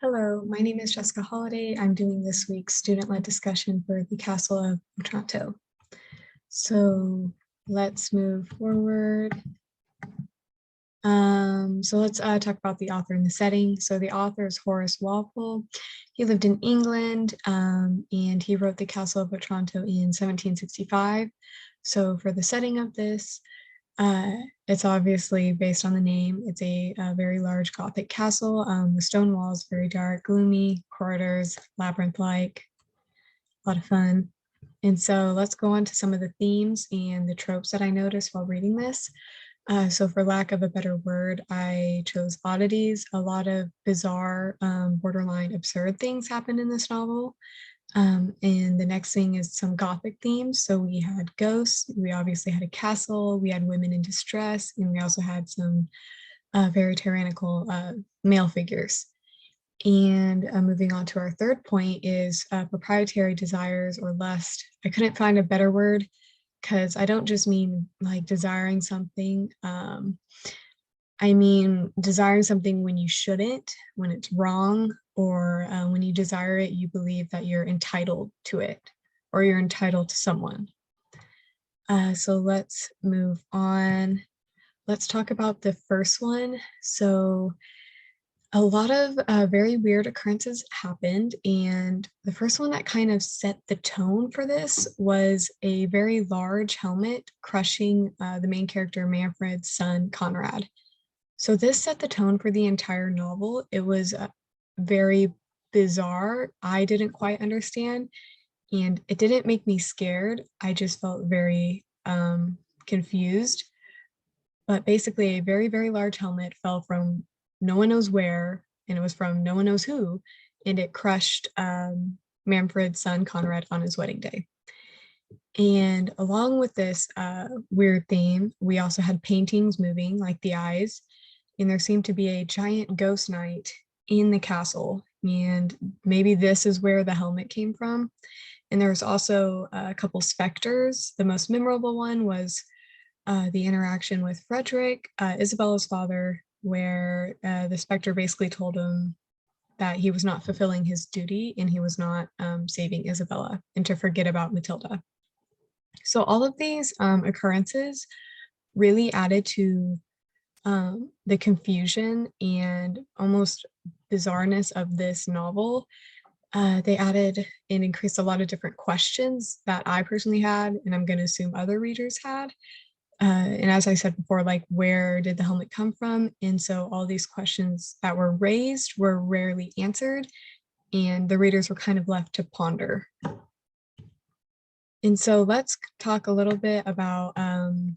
Hello, my name is Jessica Holliday. I'm doing this week's student-led discussion for the Castle of Otranto. So let's move forward. Let's talk about the author and the setting. So the author is Horace Walpole. He lived in England and he wrote the Castle of Otranto in 1765. So for the setting of this, it's obviously based on the name. It's a very large Gothic castle with stone walls, very dark, gloomy, corridors, labyrinth-like, a lot of fun. And so let's go on to some of the themes and the tropes that I noticed while reading this. So for lack of a better word, I chose oddities. A lot of bizarre, borderline absurd things happened in this novel. And the next thing is some Gothic themes. So we had ghosts, we obviously had a castle, we had women in distress, and we also had some very tyrannical male figures. And moving on to our third point is proprietary desires or lust. I couldn't find a better word because I don't just mean like desiring something. I mean desiring something when you shouldn't, when it's wrong, or when you desire it, you believe that you're entitled to it or you're entitled to someone. So let's move on. Let's talk about the first one. So a lot of very weird occurrences happened, and the first one that kind of set the tone for this was a very large helmet crushing the main character Manfred's son Conrad. So this set the tone for the entire novel. It was very bizarre. I didn't quite understand, and it didn't make me scared. I just felt very confused. But basically, a very, very large helmet fell from no one knows where, and it was from no one knows who, and it crushed Manfred's son Conrad on his wedding day. And along with this weird theme, we also had paintings moving, like the eyes, and there seemed to be a giant ghost knight in the castle, and maybe this is where the helmet came from. And there was also a couple specters. The most memorable one was the interaction with Frederick, Isabella's father, where the specter basically told him that he was not fulfilling his duty and he was not saving Isabella and to forget about Matilda. So all of these occurrences really added to the confusion and almost bizarreness of this novel. They added and increased a lot of different questions that I personally had, and I'm going to assume other readers had. And as I said before, like, where did the helmet come from? And so all these questions that were raised were rarely answered, and the readers were kind of left to ponder. And so let's talk a little bit about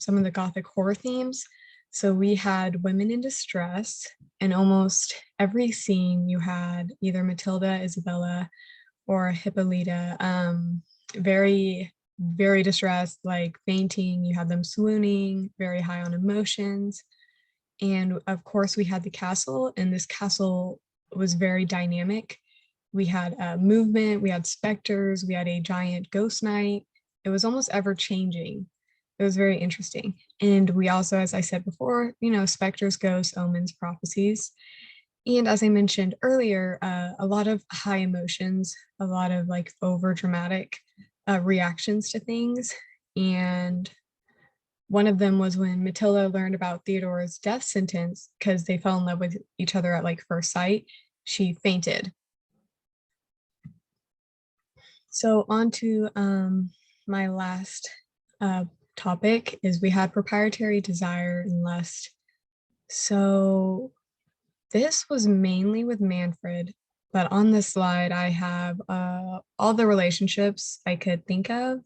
some of the Gothic horror themes. So we had women in distress. In almost every scene, you had either Matilda, Isabella, or Hippolyta, very distressed, like fainting. You had them swooning, very high on emotions. And of course, we had the castle, and this castle was very dynamic. We had movement, we had specters, we had a giant ghost knight. It was almost ever changing. It was very interesting. And we also, as I said before, specters, ghosts, omens, prophecies. And as I mentioned earlier, a lot of high emotions, a lot of like over dramatic reactions to things. And one of them was when Matilda learned about Theodore's death sentence because they fell in love with each other at like first sight. She fainted. So on to my last topic is we had proprietary desire and lust. So this was mainly with Manfred, but on this slide I have all the relationships I could think of,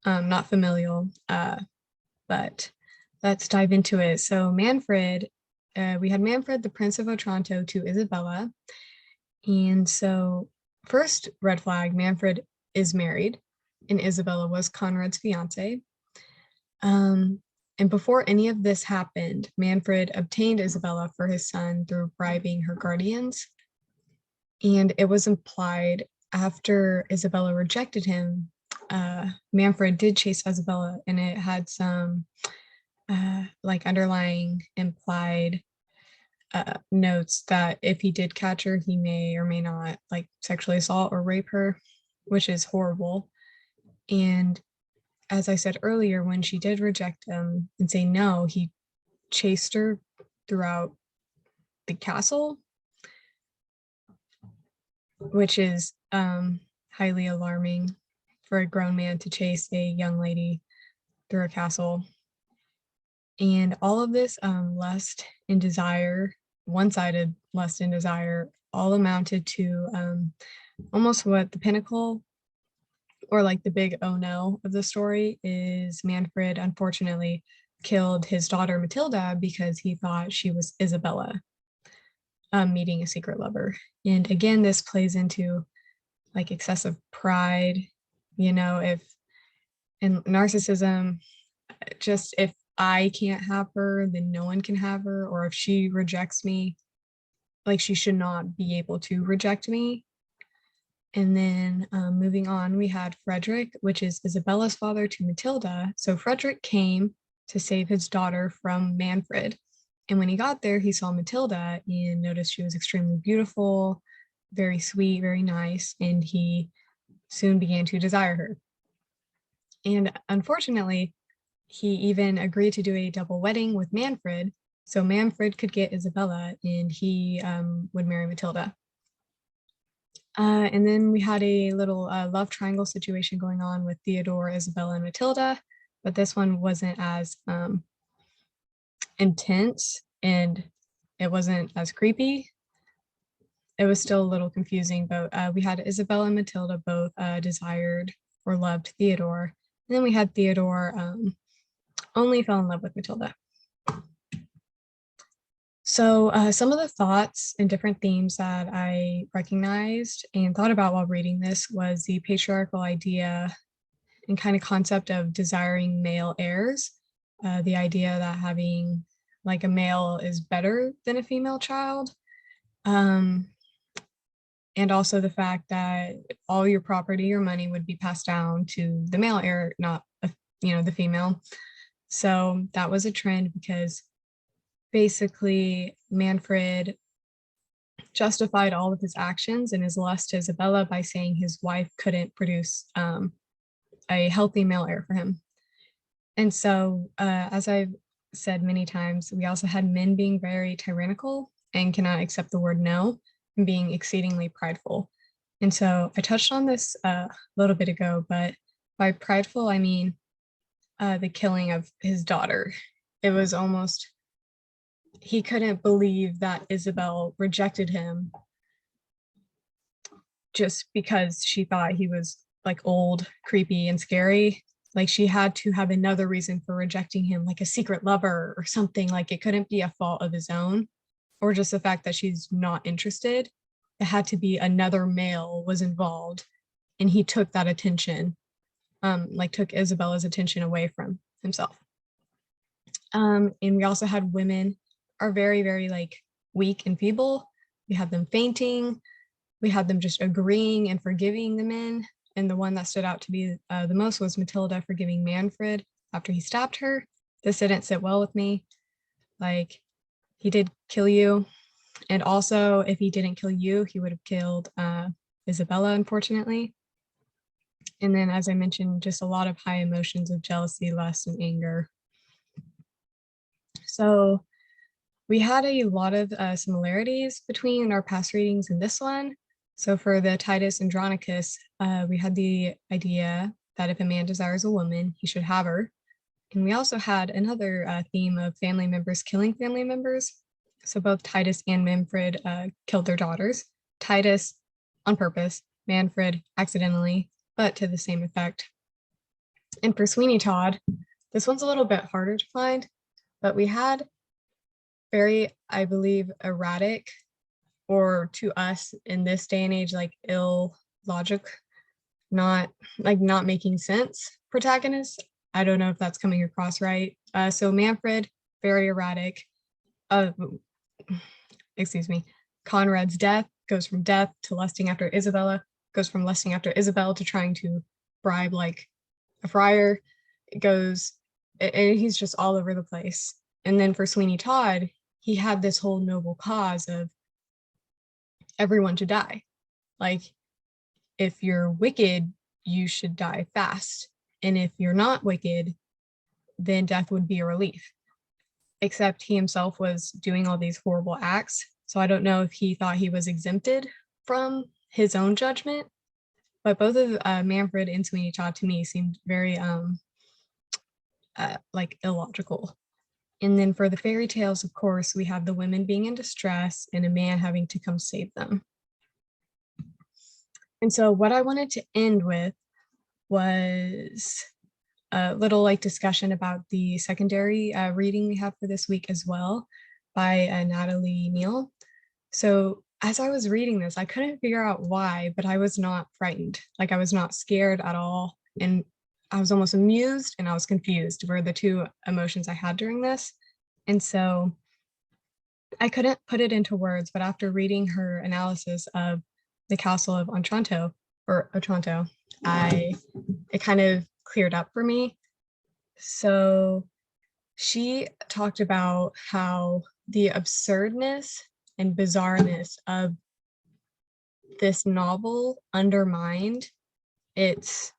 not familial, but let's dive into it. So Manfred, we had Manfred, the Prince of Otranto, to Isabella. And so first red flag, Manfred is married and Isabella was Conrad's fiance. And before any of this happened, Manfred obtained Isabella for his son through bribing her guardians. And it was implied after Isabella rejected him, Manfred did chase Isabella, and it had some like underlying implied notes that if he did catch her, he may or may not like sexually assault or rape her, which is horrible. And as I said earlier, when she did reject him and say no, he chased her throughout the castle, which is highly alarming for a grown man to chase a young lady through a castle. And all of this lust and desire, one-sided lust and desire, all amounted to almost what the pinnacle or like the big oh no of the story is Manfred unfortunately killed his daughter Matilda because he thought she was Isabella meeting a secret lover. And again, this plays into like excessive pride, you know, if and narcissism, just if I can't have her, then no one can have her, or if she rejects me, like she should not be able to reject me. And then moving on, we had Frederick, which is Isabella's father to Matilda. So Frederick came to save his daughter from Manfred. And when he got there, he saw Matilda and noticed she was extremely beautiful, very sweet, very nice, and he soon began to desire her. And unfortunately, he even agreed to do a double wedding with Manfred, so Manfred could get Isabella and he would marry Matilda. And then we had a little love triangle situation going on with Theodore, Isabella, and Matilda, but this one wasn't as intense and it wasn't as creepy. It was still a little confusing, but we had Isabella and Matilda both desired or loved Theodore. And then we had Theodore only fell in love with Matilda. So some of the thoughts and different themes that I recognized and thought about while reading this was the patriarchal idea and kind of concept of desiring male heirs. The idea that having like a male is better than a female child. And also the fact that all your property or money would be passed down to the male heir, not, the female. So that was a trend because basically Manfred justified all of his actions and his lust to Isabella by saying his wife couldn't produce a healthy male heir for him. And so, as I've said many times, we also had men being very tyrannical and cannot accept the word no, and being exceedingly prideful. And so I touched on this a little bit ago, but by prideful, I mean the killing of his daughter. It was almost, he couldn't believe that Isabel rejected him just because she thought he was like old, creepy, and scary. Like she had to have another reason for rejecting him, like a secret lover or something. Like it couldn't be a fault of his own or just the fact that she's not interested. It had to be another male was involved and he took that attention, like took Isabella's attention away from himself. And we also had women are very, very like weak and feeble. We had them fainting. We had them just agreeing and forgiving the men. And the one that stood out to be the most was Matilda forgiving Manfred after he stabbed her. This didn't sit well with me. Like, he did kill you. And also, if he didn't kill you, he would have killed Isabella, unfortunately. And then, as I mentioned, just a lot of high emotions of jealousy, lust, and anger. So we had a lot of similarities between our past readings and this one. So for the Titus Andronicus, we had the idea that if a man desires a woman, he should have her. And we also had another theme of family members killing family members. So both Titus and Manfred killed their daughters. Titus on purpose, Manfred accidentally, but to the same effect. And for Sweeney Todd, this one's a little bit harder to find, but we had very, I believe, erratic, or to us in this day and age, like ill logic, not making sense protagonist. I don't know if that's coming across right. So Manfred, very erratic. Conrad's death goes from death to lusting after Isabella, goes from lusting after Isabel to trying to bribe like a friar. It goes, and he's just all over the place. And then for Sweeney Todd, he had this whole noble cause of everyone to die. Like, if you're wicked, you should die fast. And if you're not wicked, then death would be a relief. Except he himself was doing all these horrible acts. So I don't know if he thought he was exempted from his own judgment. But both of Manfred and Sweeney Todd to me seemed very like illogical. And then for the fairy tales, of course, we have the women being in distress and a man having to come save them. And so what I wanted to end with was a little like discussion about the secondary reading we have for this week as well by Natalie Neal. So as I was reading this, I couldn't figure out why, but I was not frightened. Like, I was not scared at all. And I was almost amused and I was confused were the two emotions I had during this. And so I couldn't put it into words, but after reading her analysis of the Castle of Otranto, it kind of cleared up for me. So she talked about how the absurdness and bizarreness of this novel undermined its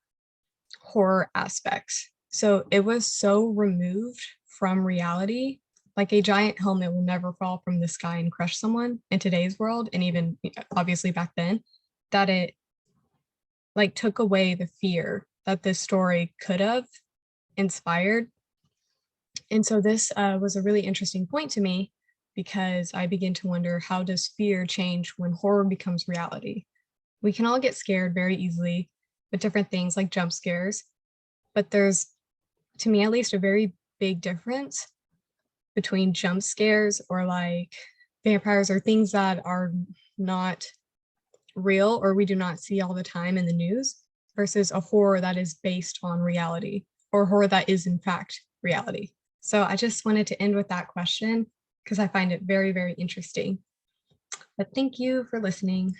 horror aspects. So it was so removed from reality, like a giant helmet will never fall from the sky and crush someone in today's world, and even obviously back then, that it like took away the fear that this story could have inspired. And so this was a really interesting point to me, because I begin to wonder, how does fear change when horror becomes reality? We can all get scared very easily with different things like jump scares, but there's, to me at least, a very big difference between jump scares or like vampires or things that are not real or we do not see all the time in the news, versus a horror that is based on reality, or horror that is in fact reality. So I just wanted to end with that question because I find it very, very interesting. But thank you for listening.